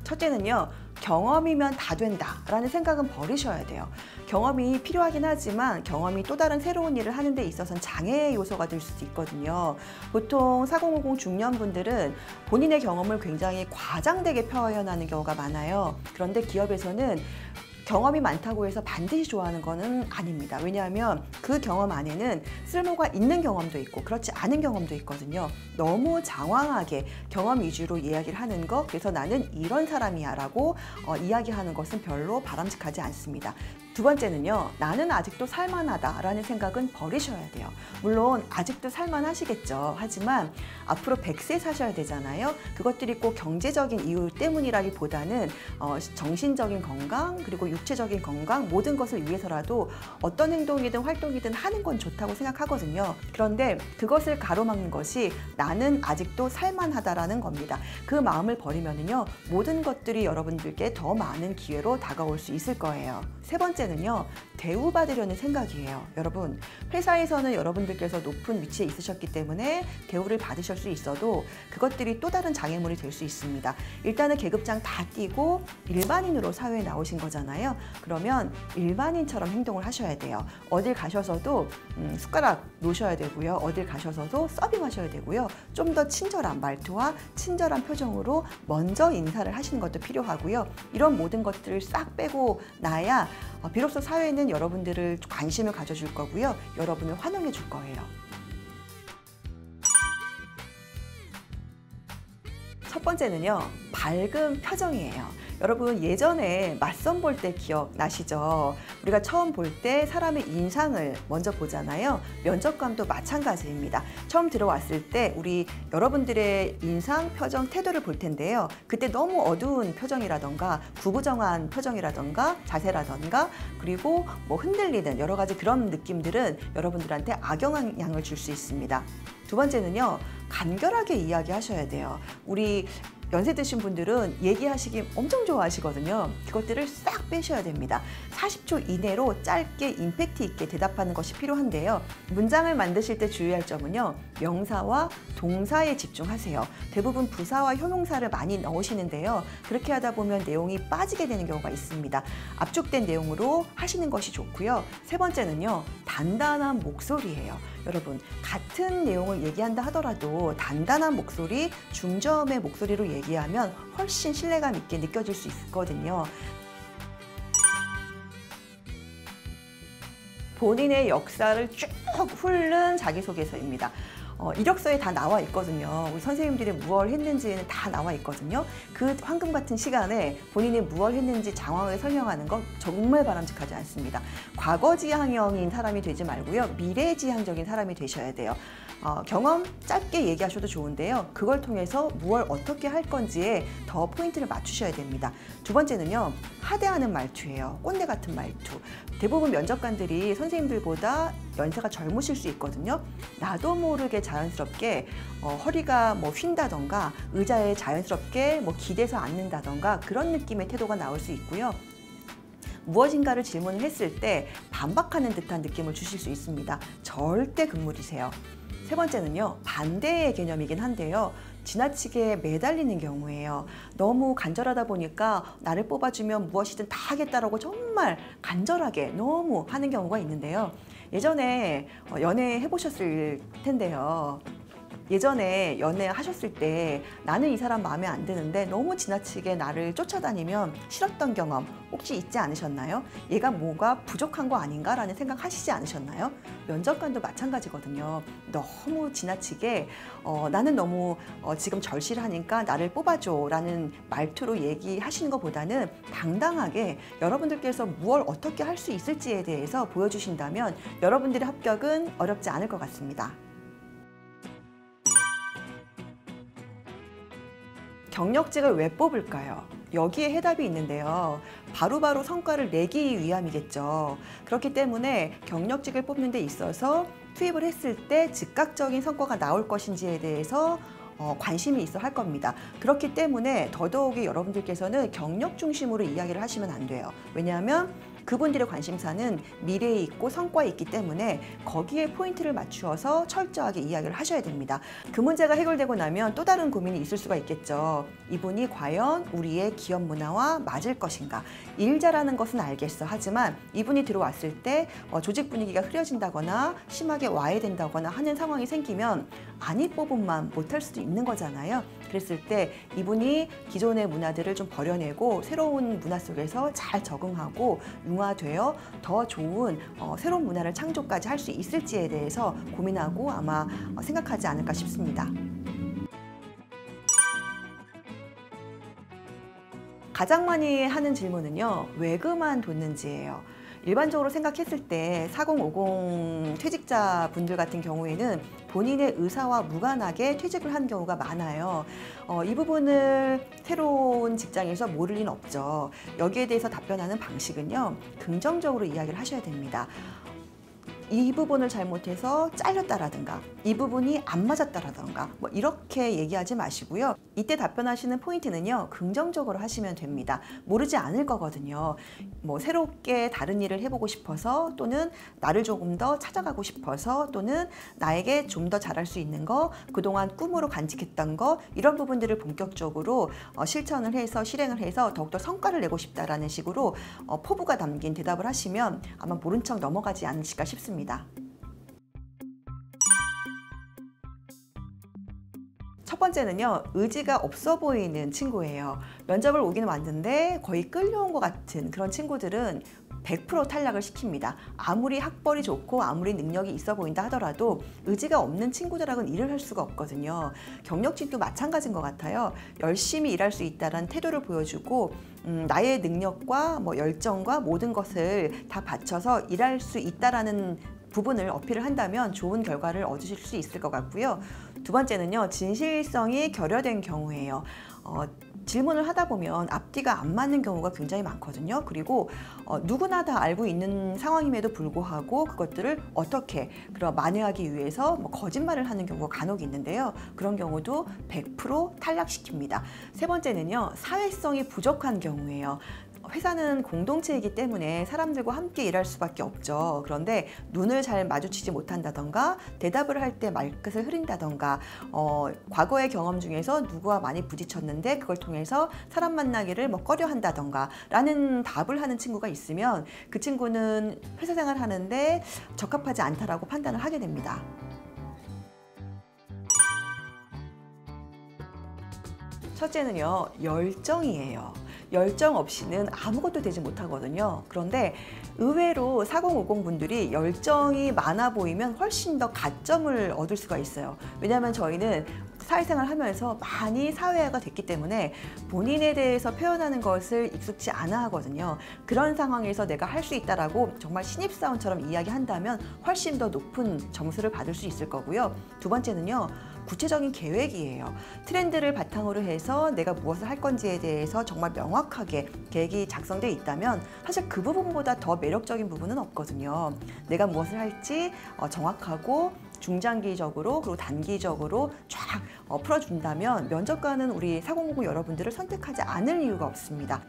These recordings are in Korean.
첫째는요, 경험이면 다 된다라는 생각은 버리셔야 돼요. 경험이 필요하긴 하지만 경험이 또 다른 새로운 일을 하는 데 있어서는 장애 요소가 될 수도 있거든요. 보통 4050 중년분들은 본인의 경험을 굉장히 과장되게 표현하는 경우가 많아요. 그런데 기업에서는 경험이 많다고 해서 반드시 좋아하는 거는 아닙니다. 왜냐하면 그 경험 안에는 쓸모가 있는 경험도 있고 그렇지 않은 경험도 있거든요. 너무 장황하게 경험 위주로 이야기를 하는 거, 그래서 나는 이런 사람이야 라고 이야기하는 것은 별로 바람직하지 않습니다. 두 번째는요, 나는 아직도 살만하다 라는 생각은 버리셔야 돼요. 물론 아직도 살만하시겠죠. 하지만 앞으로 100세 사셔야 되잖아요. 그것들이 꼭 경제적인 이유 때문이라기보다는 정신적인 건강, 그리고 육체적인 건강, 모든 것을 위해서라도 어떤 행동이든 활동이든 하는 건 좋다고 생각하거든요. 그런데 그것을 가로막는 것이 나는 아직도 살만하다라는 겁니다. 그 마음을 버리면은요, 모든 것들이 여러분들께 더 많은 기회로 다가올 수 있을 거예요. 세 번째는요, 대우받으려는 생각이에요. 여러분, 회사에서는 여러분들께서 높은 위치에 있으셨기 때문에 대우를 받으실 수 있어도 그것들이 또 다른 장애물이 될 수 있습니다. 일단은 계급장 다 띄고 일반인으로 사회에 나오신 거잖아요. 그러면 일반인처럼 행동을 하셔야 돼요. 어딜 가셔서도 숟가락 놓으셔야 되고요. 어딜 가셔서도 서빙하셔야 되고요. 좀 더 친절한 말투와 친절한 표정으로 먼저 인사를 하시는 것도 필요하고요. 이런 모든 것들을 싹 빼고 나야 비로소 사회는 여러분들을 관심을 가져줄 거고요. 여러분을 환영해 줄 거예요. 첫 번째는요, 밝은 표정이에요. 여러분, 예전에 맞선 볼 때 기억나시죠? 우리가 처음 볼 때 사람의 인상을 먼저 보잖아요. 면접관도 마찬가지입니다. 처음 들어왔을 때 우리 여러분들의 인상, 표정, 태도를 볼 텐데요. 그때 너무 어두운 표정이라던가 구부정한 표정이라던가 자세라던가 그리고 뭐 흔들리는 여러 가지 그런 느낌들은 여러분들한테 악영향을 줄 수 있습니다. 두 번째는요, 간결하게 이야기하셔야 돼요. 우리 연세 드신 분들은 얘기하시기 엄청 좋아하시거든요. 그것들을 싹 빼셔야 됩니다. 40초 이내로 짧게 임팩트 있게 대답하는 것이 필요한데요. 문장을 만드실 때 주의할 점은요, 명사와 동사에 집중하세요. 대부분 부사와 형용사를 많이 넣으시는데요. 그렇게 하다 보면 내용이 빠지게 되는 경우가 있습니다. 압축된 내용으로 하시는 것이 좋고요. 세 번째는요, 단단한 목소리예요. 여러분, 같은 내용을 얘기한다 하더라도 단단한 목소리, 중저음의 목소리로 얘기하면 훨씬 신뢰감 있게 느껴질 수 있거든요. 본인의 역사를 쭉 훑는 자기소개서입니다. 이력서에 다 나와 있거든요. 우리 선생님들이 무엇을 했는지는 다 나와 있거든요. 그 황금 같은 시간에 본인이 무엇을 했는지 장황하게 설명하는 것 정말 바람직하지 않습니다. 과거지향형인 사람이 되지 말고요, 미래지향적인 사람이 되셔야 돼요. 경험 짧게 얘기하셔도 좋은데요. 그걸 통해서 무엇을 어떻게 할 건지에 더 포인트를 맞추셔야 됩니다. 두 번째는요, 하대하는 말투예요. 꼰대 같은 말투. 대부분 면접관들이 선생님들보다 연세가 젊으실 수 있거든요. 나도 모르게 자연스럽게 허리가 뭐 휜다던가 의자에 자연스럽게 뭐 기대서 앉는다던가 그런 느낌의 태도가 나올 수 있고요. 무엇인가를 질문을 했을 때 반박하는 듯한 느낌을 주실 수 있습니다. 절대 금물이세요. 세 번째는요, 반대의 개념이긴 한데요. 지나치게 매달리는 경우예요. 너무 간절하다 보니까 나를 뽑아주면 무엇이든 다 하겠다라고 정말 간절하게 너무 하는 경우가 있는데요. 예전에 연애 해보셨을 텐데요. 예전에 연애하셨을 때 나는 이 사람 마음에 안 드는데 너무 지나치게 나를 쫓아다니면 싫었던 경험 혹시 있지 않으셨나요? 얘가 뭐가 부족한 거 아닌가 라는 생각 하시지 않으셨나요? 면접관도 마찬가지거든요. 너무 지나치게 나는 너무 지금 절실하니까 나를 뽑아줘 라는 말투로 얘기하시는 것보다는 당당하게 여러분들께서 무엇을 어떻게 할 수 있을지에 대해서 보여주신다면 여러분들의 합격은 어렵지 않을 것 같습니다. 경력직을 왜 뽑을까요? 여기에 해답이 있는데요. 바로바로 성과를 내기 위함이겠죠. 그렇기 때문에 경력직을 뽑는 데 있어서 투입을 했을 때 즉각적인 성과가 나올 것인지에 대해서 관심이 있어 할 겁니다. 그렇기 때문에 더더욱이 여러분들께서는 경력 중심으로 이야기를 하시면 안 돼요. 왜냐하면 그분들의 관심사는 미래에 있고 성과에 있기 때문에 거기에 포인트를 맞추어서 철저하게 이야기를 하셔야 됩니다. 그 문제가 해결되고 나면 또 다른 고민이 있을 수가 있겠죠. 이분이 과연 우리의 기업 문화와 맞을 것인가? 일 잘하는 것은 알겠어. 하지만 이분이 들어왔을 때 조직 분위기가 흐려진다거나 심하게 와해된다거나 하는 상황이 생기면 아니 뽑음만 못할 수도 있는 거잖아요. 그랬을 때 이분이 기존의 문화들을 좀 버려내고 새로운 문화 속에서 잘 적응하고 융화되어 더 좋은 새로운 문화를 창조까지 할 수 있을지에 대해서 고민하고 아마 생각하지 않을까 싶습니다. 가장 많이 하는 질문은요, 왜 그만뒀는지예요. 일반적으로 생각했을 때 4050 퇴직자 분들 같은 경우에는 본인의 의사와 무관하게 퇴직을 한 경우가 많아요. 이 부분을 새로운 직장에서 모를 리는 없죠. 여기에 대해서 답변하는 방식은요, 긍정적으로 이야기를 하셔야 됩니다. 이 부분을 잘못해서 잘렸다라든가 이 부분이 안 맞았다라든가 뭐 이렇게 얘기하지 마시고요. 이때 답변하시는 포인트는요, 긍정적으로 하시면 됩니다. 모르지 않을 거거든요. 뭐 새롭게 다른 일을 해보고 싶어서, 또는 나를 조금 더 찾아가고 싶어서, 또는 나에게 좀 더 잘할 수 있는 거, 그동안 꿈으로 간직했던 거, 이런 부분들을 본격적으로 실천을 해서 실행을 해서 더욱더 성과를 내고 싶다라는 식으로 포부가 담긴 대답을 하시면 아마 모른 척 넘어가지 않으실까 싶습니다. 첫 번째는요, 의지가 없어 보이는 친구예요. 면접을 오긴 왔는데 거의 끌려온 것 같은 그런 친구들은 100% 탈락을 시킵니다. 아무리 학벌이 좋고 아무리 능력이 있어 보인다 하더라도 의지가 없는 친구들하고는 일을 할 수가 없거든요. 경력직도 마찬가지인 것 같아요. 열심히 일할 수 있다는 태도를 보여주고 나의 능력과 열정과 모든 것을 다 바쳐서 일할 수 있다라는 부분을 어필을 한다면 좋은 결과를 얻으실 수 있을 것 같고요. 두 번째는요, 진실성이 결여된 경우예요. 질문을 하다 보면 앞뒤가 안 맞는 경우가 굉장히 많거든요. 그리고 누구나 다 알고 있는 상황임에도 불구하고 그것들을 어떻게 만회하기 위해서 거짓말을 하는 경우가 간혹 있는데요. 그런 경우도 100% 탈락시킵니다. 세 번째는요, 사회성이 부족한 경우예요. 회사는 공동체이기 때문에 사람들과 함께 일할 수밖에 없죠. 그런데 눈을 잘 마주치지 못한다던가 대답을 할 때 말끝을 흐린다던가 과거의 경험 중에서 누구와 많이 부딪혔는데 그걸 통해서 사람 만나기를 꺼려 한다던가 라는 답을 하는 친구가 있으면 그 친구는 회사 생활을 하는데 적합하지 않다라고 판단을 하게 됩니다. 첫째는요, 열정이에요. 열정 없이는 아무것도 되지 못하거든요. 그런데 의외로 4050 분들이 열정이 많아 보이면 훨씬 더 가점을 얻을 수가 있어요. 왜냐하면 저희는 사회생활 하면서 많이 사회화가 됐기 때문에 본인에 대해서 표현하는 것을 익숙치 않아 하거든요. 그런 상황에서 내가 할 수 있다라고 정말 신입사원처럼 이야기한다면 훨씬 더 높은 점수를 받을 수 있을 거고요. 두 번째는요, 구체적인 계획이에요. 트렌드를 바탕으로 해서 내가 무엇을 할 건지에 대해서 정말 명확하게 계획이 작성되어 있다면 사실 그 부분보다 더 매력적인 부분은 없거든요. 내가 무엇을 할지 정확하고 중장기적으로 그리고 단기적으로 쫙 풀어준다면 면접관은 우리 4050 여러분들을 선택하지 않을 이유가 없습니다.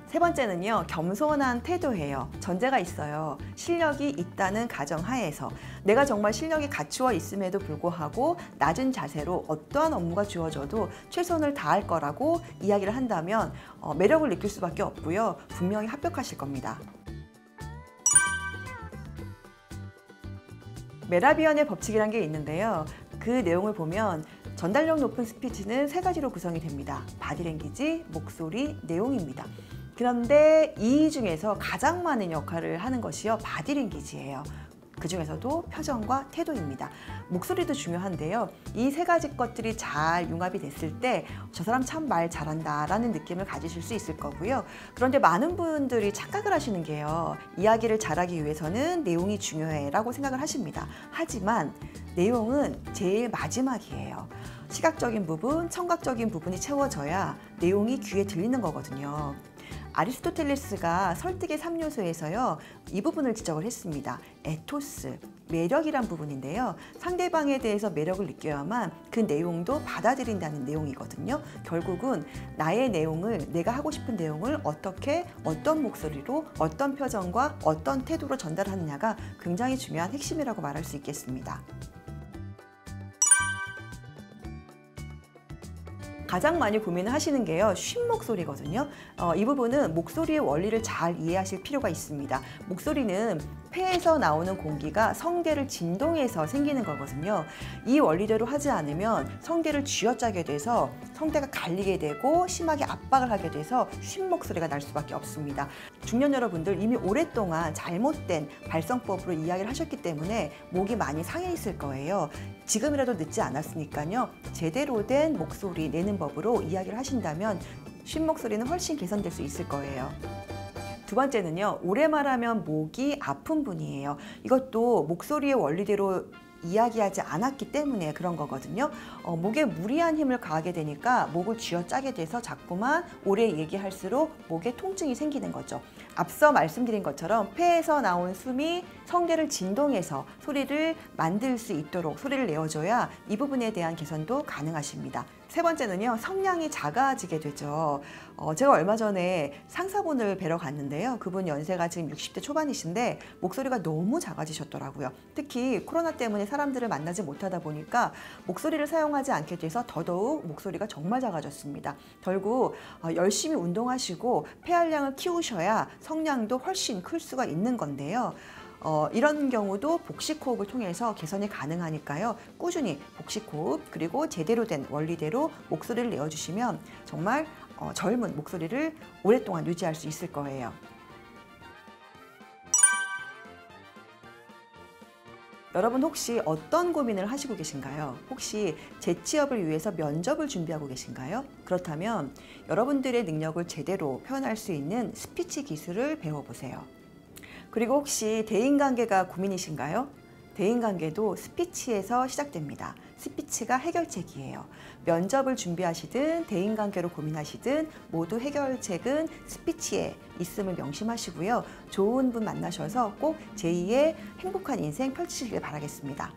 세 번째는요, 겸손한 태도예요. 전제가 있어요. 실력이 있다는 가정하에서 내가 정말 실력이 갖추어 있음에도 불구하고 낮은 자세로 어떠한 업무가 주어져도 최선을 다할 거라고 이야기를 한다면 매력을 느낄 수밖에 없고요. 분명히 합격하실 겁니다. 메라비언의 법칙이란 게 있는데요. 그 내용을 보면 전달력 높은 스피치는 세 가지로 구성이 됩니다. 바디랭귀지, 목소리, 내용입니다. 그런데 이 중에서 가장 많은 역할을 하는 것이요, 바디랭귀지예요. 그 중에서도 표정과 태도입니다. 목소리도 중요한데요. 이 세 가지 것들이 잘 융합이 됐을 때 저 사람 참 말 잘한다 라는 느낌을 가지실 수 있을 거고요. 그런데 많은 분들이 착각을 하시는 게요, 이야기를 잘하기 위해서는 내용이 중요해 라고 생각을 하십니다. 하지만 내용은 제일 마지막이에요. 시각적인 부분, 청각적인 부분이 채워져야 내용이 귀에 들리는 거거든요. 아리스토텔레스가 설득의 3요소에서요, 이 부분을 지적을 했습니다. 에토스, 매력이란 부분인데요. 상대방에 대해서 매력을 느껴야만 그 내용도 받아들인다는 내용이거든요. 결국은 나의 내용을, 내가 하고 싶은 내용을 어떻게, 어떤 목소리로, 어떤 표정과 어떤 태도로 전달하느냐가 굉장히 중요한 핵심이라고 말할 수 있겠습니다. 가장 많이 고민을 하시는 게요, 쉰 목소리거든요. 이 부분은 목소리의 원리를 잘 이해하실 필요가 있습니다. 목소리는 폐에서 나오는 공기가 성대를 진동해서 생기는 거거든요. 이 원리대로 하지 않으면 성대를 쥐어짜게 돼서 성대가 갈리게 되고 심하게 압박을 하게 돼서 쉰 목소리가 날 수밖에 없습니다. 중년 여러분들 이미 오랫동안 잘못된 발성법으로 이야기를 하셨기 때문에 목이 많이 상해 있을 거예요. 지금이라도 늦지 않았으니까요, 제대로 된 목소리 내는 법으로 이야기를 하신다면 쉰 목소리는 훨씬 개선될 수 있을 거예요. 두 번째는요, 오래 말하면 목이 아픈 분이에요. 이것도 목소리의 원리대로 이야기하지 않았기 때문에 그런 거거든요. 목에 무리한 힘을 가하게 되니까 목을 쥐어짜게 돼서 자꾸만 오래 얘기할수록 목에 통증이 생기는 거죠. 앞서 말씀드린 것처럼 폐에서 나온 숨이 성대를 진동해서 소리를 만들 수 있도록 소리를 내어줘야 이 부분에 대한 개선도 가능하십니다. 세 번째는요, 성량이 작아지게 되죠. 제가 얼마 전에 상사분을 뵈러 갔는데요. 그분 연세가 지금 60대 초반이신데 목소리가 너무 작아지셨더라고요. 특히 코로나 때문에 사람들을 만나지 못하다 보니까 목소리를 사용하지 않게 돼서 더더욱 목소리가 정말 작아졌습니다. 결국 열심히 운동하시고 폐활량을 키우셔야 성량도 훨씬 클 수가 있는 건데요. 이런 경우도 복식호흡을 통해서 개선이 가능하니까요. 꾸준히 복식호흡 그리고 제대로 된 원리대로 목소리를 내어주시면 정말 젊은 목소리를 오랫동안 유지할 수 있을 거예요. 여러분 혹시 어떤 고민을 하시고 계신가요? 혹시 재취업을 위해서 면접을 준비하고 계신가요? 그렇다면 여러분들의 능력을 제대로 표현할 수 있는 스피치 기술을 배워보세요. 그리고 혹시 대인관계가 고민이신가요? 대인관계도 스피치에서 시작됩니다. 스피치가 해결책이에요. 면접을 준비하시든 대인관계로 고민하시든 모두 해결책은 스피치에 있음을 명심하시고요. 좋은 분 만나셔서 꼭 제2의 행복한 인생 펼치시길 바라겠습니다.